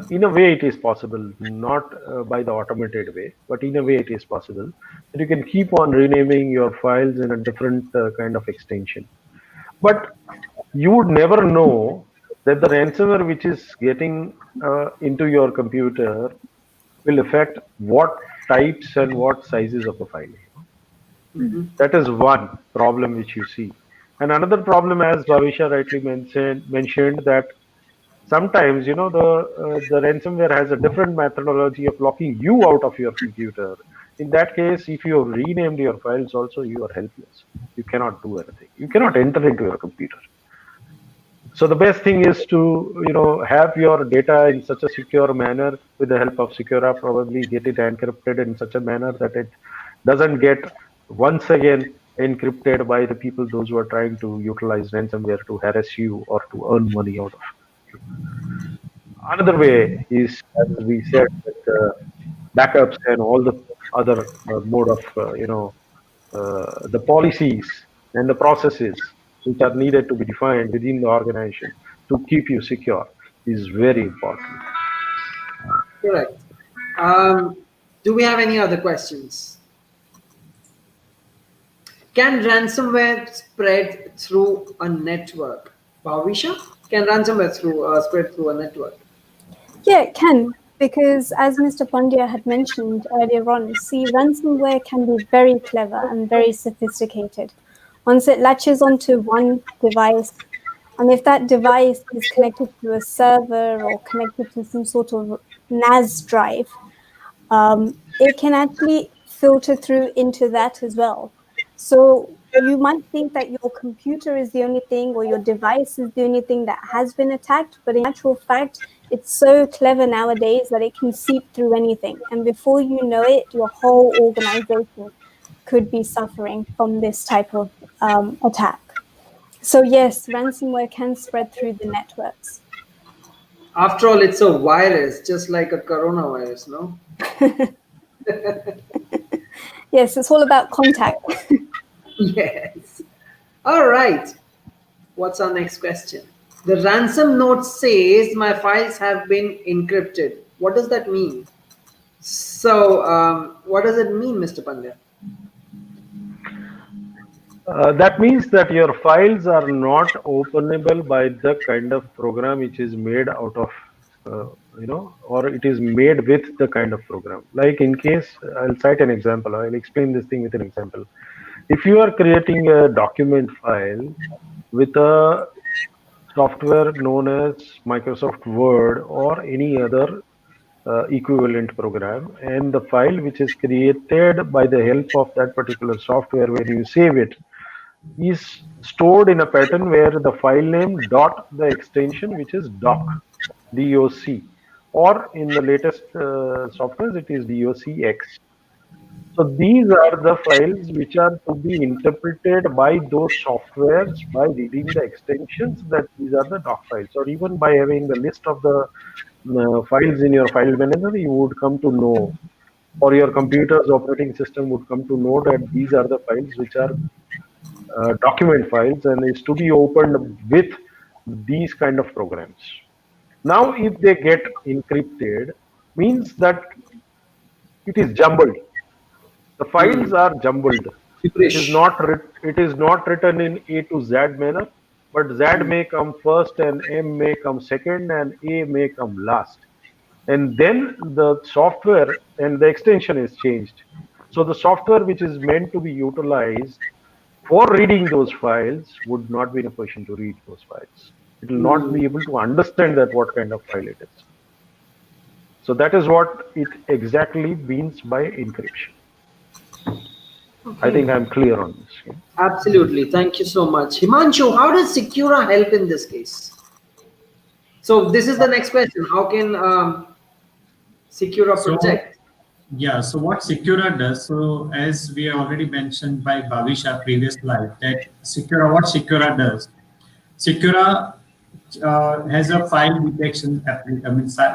in a way it is possible, not by the automated way, but in a way it is possible that you can keep on renaming your files in a different kind of extension. But you would never know that the ransomware which is getting into your computer will affect what types and what sizes of the file. That is one problem which you see. And another problem, as Bhavisha rightly mentioned that sometimes the ransomware has a different methodology of locking you out of your computer. In that case, if you have renamed your files also, you are helpless. You cannot do anything. You cannot enter into your computer. So the best thing is to have your data in such a secure manner with the help of Secura. Probably get it encrypted in such a manner that it doesn't get once again encrypted by the people those who are trying to utilize ransomware to harass you or to earn money out of you. Another way is, as we said, that backups and all the other mode of the policies and the processes which are needed to be defined within the organization to keep you secure is very important. Correct. Do we have any other questions? Can ransomware spread through a network? Bhavisha, can ransomware spread through a network? Yeah, it can, because as Mr. Pandya had mentioned earlier on, see, ransomware can be very clever and very sophisticated. Once it latches onto one device, and if that device is connected to a server or connected to some sort of NAS drive, it can actually filter through into that as well. So you might think that your computer is the only thing or your device is the only thing that has been attacked, but in actual fact, it's so clever nowadays that it can seep through anything. And before you know it, your whole organization could be suffering from this type of attack. So yes, ransomware can spread through the networks. After all, it's a virus, just like a coronavirus, no? Yes, it's all about contact. Yes. All right. What's our next question? The ransom note says my files have been encrypted. What does that mean? So, what does it mean, Mr. Pandya? That means that your files are not openable by the kind of program which is made out of, or it is made with the kind of program. Like in case, I'll cite an example. I'll explain this thing with an example. If you are creating a document file with a software known as Microsoft Word or any other equivalent program, and the file which is created by the help of that particular software where you save it is stored in a pattern where the file name dot the extension which is doc, DOC, or in the latest softwares it is DOCX. So these are the files which are to be interpreted by those softwares by reading the extensions that these are the doc files, or even by having the list of the files in your file manager, you would come to know, or your computer's operating system would come to know that these are the files which are document files and is to be opened with these kind of programs. Now, if they get encrypted, means that it is jumbled. The files are jumbled. It is not written in A to Z manner, but Z may come first and M may come second and A may come last. And then the software and the extension is changed. So the software which is meant to be utilized for reading those files would not be in a position to read those files. It will not be able to understand that what kind of file it is. So that is what it exactly means by encryption. I think I'm clear on this. Absolutely. Thank you so much. Himanshu, how does Secura help in this case? So this is the next question. How can Secura protect? Yeah, so what Secura does, so as we already mentioned by Bhavisha previous slide, that what Secura does, Secura has a file detection,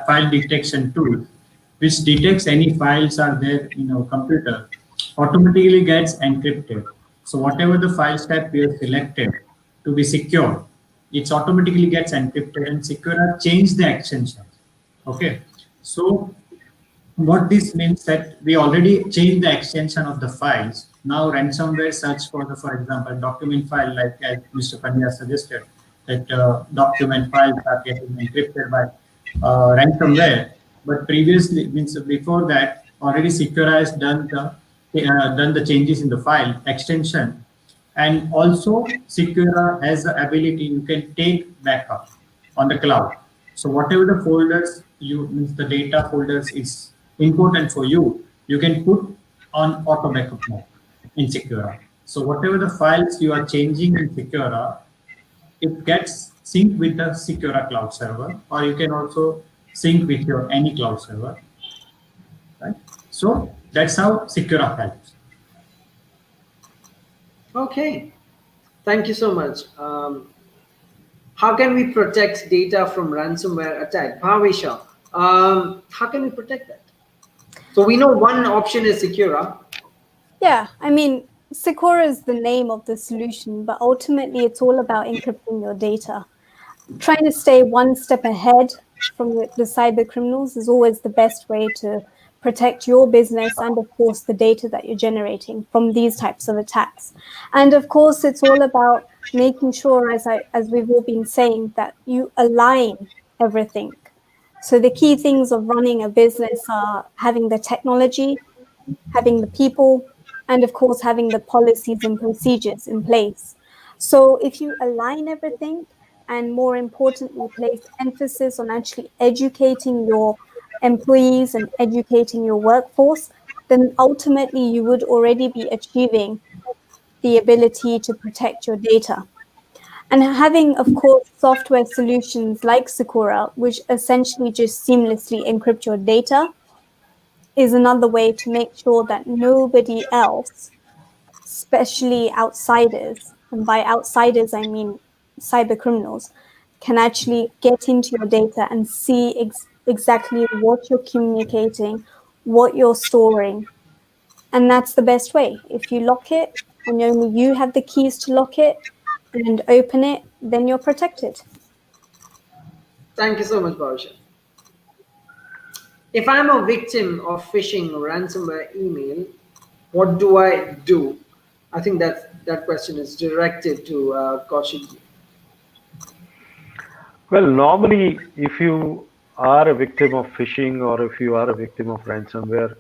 file detection tool, which detects any files are there in our computer, automatically gets encrypted. So whatever the file type we have selected to be secure, it automatically gets encrypted, and Secura change the extension. Okay, so what this means that we already changed the extension of the files. Now ransomware search for the, for example, document file, like as Mr. Pandya suggested, that document files are getting encrypted by ransomware. But previously, means before that, already Secura has done the changes in the file extension, and also Secura has the ability you can take backup on the cloud. So whatever the folders means the data folders is important for you, you can put on auto backup mode in Secura. So whatever the files you are changing in Secura, it gets synced with the Secura cloud server, or you can also sync with your any cloud server. Right? So that's how Secura helps. Okay. Thank you so much. How can we protect data from ransomware attack? Bhavisha, how can we protect that? So we know one option is Secura. Yeah, I mean, Secura is the name of the solution, but ultimately it's all about encrypting your data. Trying to stay one step ahead from the cyber criminals is always the best way to protect your business and, of course, the data that you're generating from these types of attacks. And, of course, it's all about making sure, as we've all been saying, that you align everything. So the key things of running a business are having the technology, having the people, and of course, having the policies and procedures in place. So if you align everything, and more importantly, place emphasis on actually educating your employees and educating your workforce, then ultimately you would already be achieving the ability to protect your data. And having, of course, software solutions like Sakura, which essentially just seamlessly encrypt your data, is another way to make sure that nobody else, especially outsiders, and by outsiders I mean cyber criminals, can actually get into your data and see exactly what you're communicating, what you're storing. And that's the best way. If you lock it and only you have the keys to lock it and open it, then you're protected. Thank you so much, Bhavisha. If I'm a victim of phishing or ransomware email, what do I do? I think that question is directed to Kaushik. Well, normally, if you are a victim of phishing or if you are a victim of ransomware,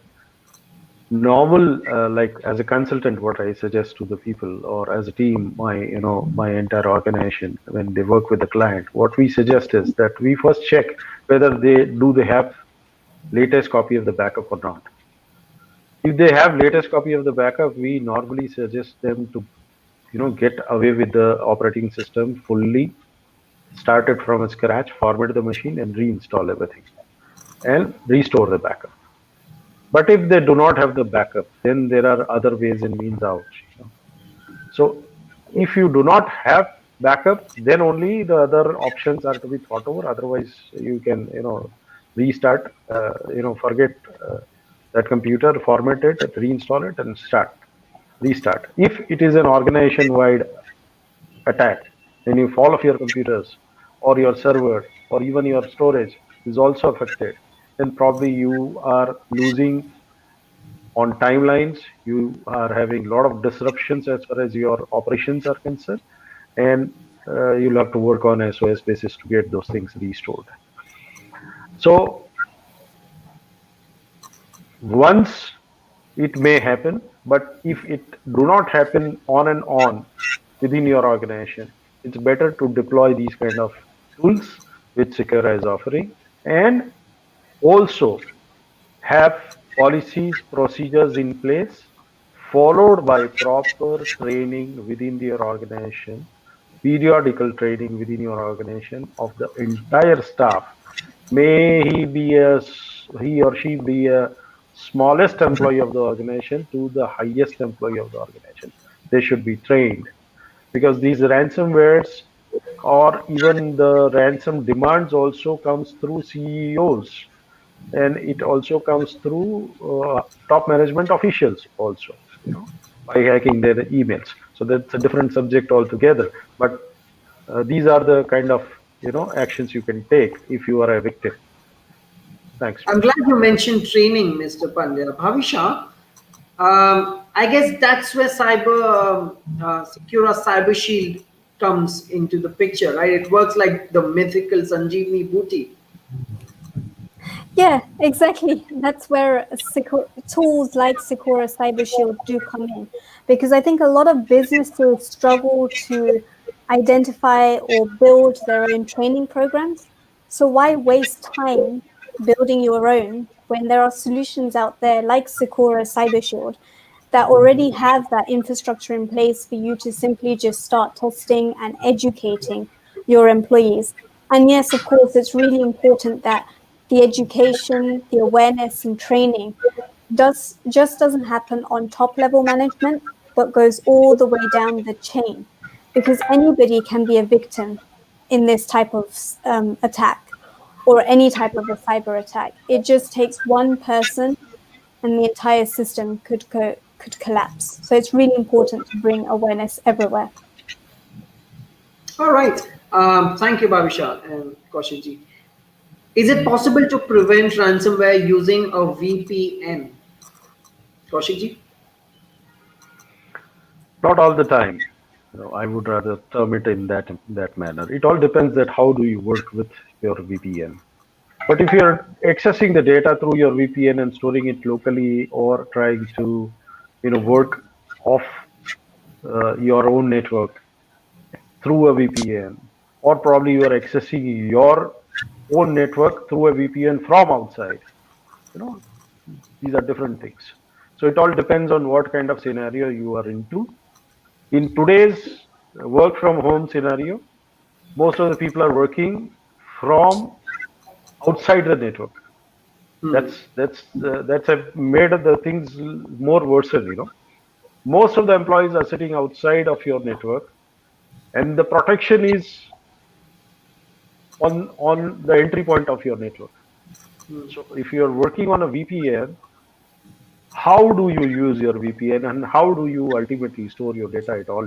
like as a consultant, what I suggest to the people, or as a team, my entire organization, when they work with the client, what we suggest is that we first check whether they have latest copy of the backup or not. If they have latest copy of the backup, we normally suggest them to get away with the operating system fully, start it from scratch, format the machine, and reinstall everything and restore the backup. But if they do not have the backup, then there are other ways and means out. So if you do not have backup, then only the other options are to be thought over. Otherwise, you can restart, forget that computer, format it, reinstall it, and restart. If it is an organization-wide attack, then if all of your computers or your server or even your storage is also affected, then probably you are losing on timelines. You are having a lot of disruptions as far as your operations are concerned, and you'll have to work on SOS basis to get those things restored. So once it may happen, but if it do not happen on and on within your organization, it's better to deploy these kind of tools which Secura is offering, and also have policies, procedures in place, followed by proper training within your organization, periodical training within your organization of the entire staff. May he or she be a smallest employee of the organization to the highest employee of the organization. They should be trained, because these ransomwares or even the ransom demands also comes through CEOs, and it also comes through top management officials also, by hacking their emails. So that's a different subject altogether. But these are the kind of actions you can take if you are a victim. Thanks. I'm glad you mentioned training, Mr. Pandya. Bhavisha, I guess that's where Secura Cybershield comes into the picture, right? It works like the mythical Sanjeevani booty. Yeah, exactly. That's where tools like Sakura Cybershield do come in, because I think a lot of businesses struggle to identify or build their own training programs. So why waste time building your own when there are solutions out there like Sakura Cybershield that already have that infrastructure in place for you to simply just start testing and educating your employees. And yes, of course, it's really important that the education, the awareness and training doesn't happen on top level management, but goes all the way down the chain, because anybody can be a victim in this type of attack, or any type of a cyber attack. It just takes one person and the entire system could collapse. So it's really important to bring awareness everywhere. All right. Thank you, Bhavisha and Kaushikji. Is it possible to prevent ransomware using a VPN? Kaushikji? Not all the time. I would rather term it in that manner. It all depends that how do you work with your VPN. But if you're accessing the data through your VPN and storing it locally, or trying to, work off your own network through a VPN, or probably you are accessing your own network through a VPN from outside, these are different things. So it all depends on what kind of scenario you are into. In today's work from home scenario, most of the people are working from outside the network. That's made the things more worsen. Most of the employees are sitting outside of your network, and the protection is on the entry point of your network. So if you are working on a VPN, how do you use your VPN, and how do you ultimately store your data? It all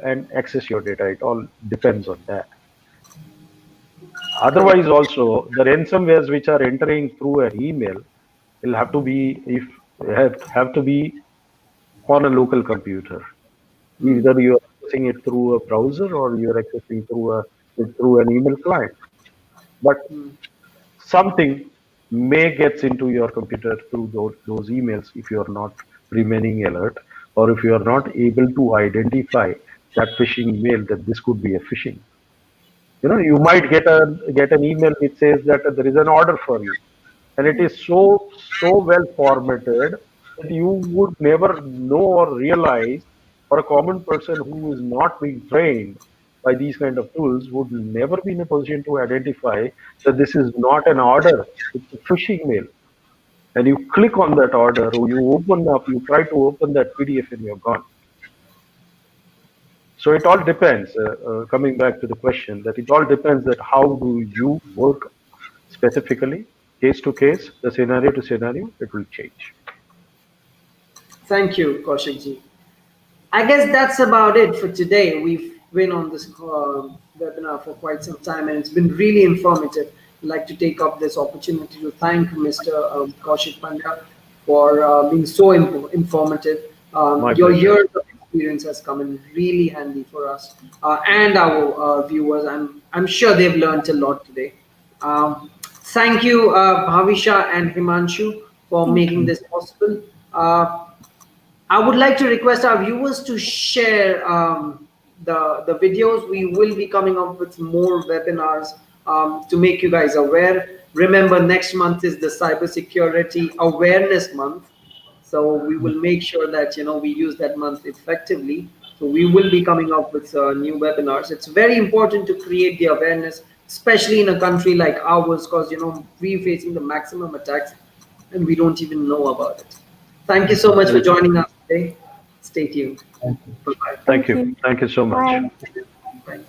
and access your data. It all depends on that. Otherwise, also the ransomwares which are entering through an email will have to be have to be on a local computer. Either you are accessing it through a browser, or you are accessing through an email client. But something may gets into your computer through those emails if you are not remaining alert, or if you are not able to identify that phishing email, that this could be a phishing. You might get an email which says that there is an order for you, and it is so well formatted that you would never know or realize, or a common person who is not being trained by these kind of tools would never be in a position to identify that this is not an order, it's a phishing mail. And you click on that order, or you try to open that PDF, and you're gone. So it all depends, coming back to the question, that it all depends that how do you work specifically, case to case, the scenario to scenario, it will change. Thank you, Kaushikji. I guess that's about it for today. We've been on this webinar for quite some time, and it's been really informative. I'd like to take up this opportunity to thank Mr. Kaushik Pandya for being so informative. My Your pleasure. years of experience has come in really handy for us and our viewers. I'm sure they've learned a lot today. Thank you, Bhavisha and Himanshu, for Thank making you. this possible. I would like to request our viewers to share the videos. We will be coming up with more webinars to make you guys aware. Remember, next month is the Cybersecurity Awareness Month. So we will make sure that we use that month effectively. So we will be coming up with new webinars. It's very important to create the awareness, especially in a country like ours, because we're facing the maximum attacks and we don't even know about it. Thank you so much for joining us today. Stay tuned. Thank you. Bye-bye. Thank Thank you. you. Thank you so much. Bye. Bye.